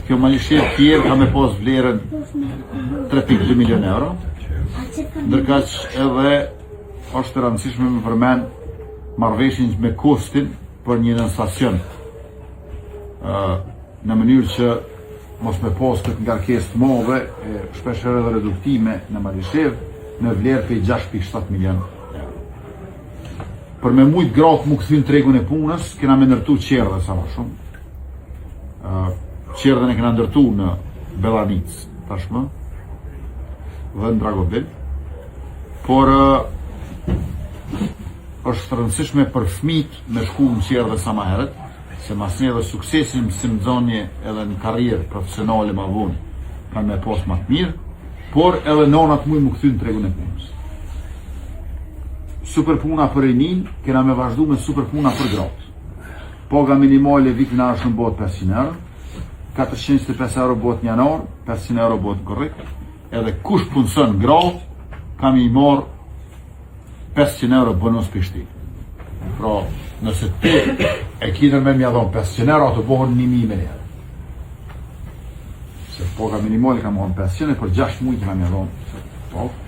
Kjo malishet tjerë ka me pos vlerën 3.2 milion euro, ndërka që edhe është e rëndësishme me përmen marrëveshjen me kostin për një stacion, në mënyrë që mos me pos këtë ngarkesë të madhe, shpesh edhe reduktime në Malishev në vlerë për 6.7 milion euro. Për me mujt gratë mu këthyn tregun e punës, kena me ndërtu qerdhe sa më shumë. Qerdhen e kena ndërtu në Belanic tashmë dhe në Dragobil, por është rëndësishme për fëmijët me shku në qerdhe sa më herët, se mas një dhe suksesin si mëzonje edhe në karrierë profesionale ma vonë kanë me posë më të mirë, por edhe nonat muj më këthyn tregun e punës. Super puna për rinin, kena me vazhdu me super puna për gratë. Paga minimale vitin arshë në botë 500 euro, 425 euro botë një janar, 500 euro botë korrekt, edhe kush punësën gratë, kam i marë 500 euro bonus për shti. Pra, nëse ti e kinër me mja dhonë 500 euro, ato bohën 1.000 me njerë. Se paga minimale kam marë 500, për 6 mujtë me mja dhonë.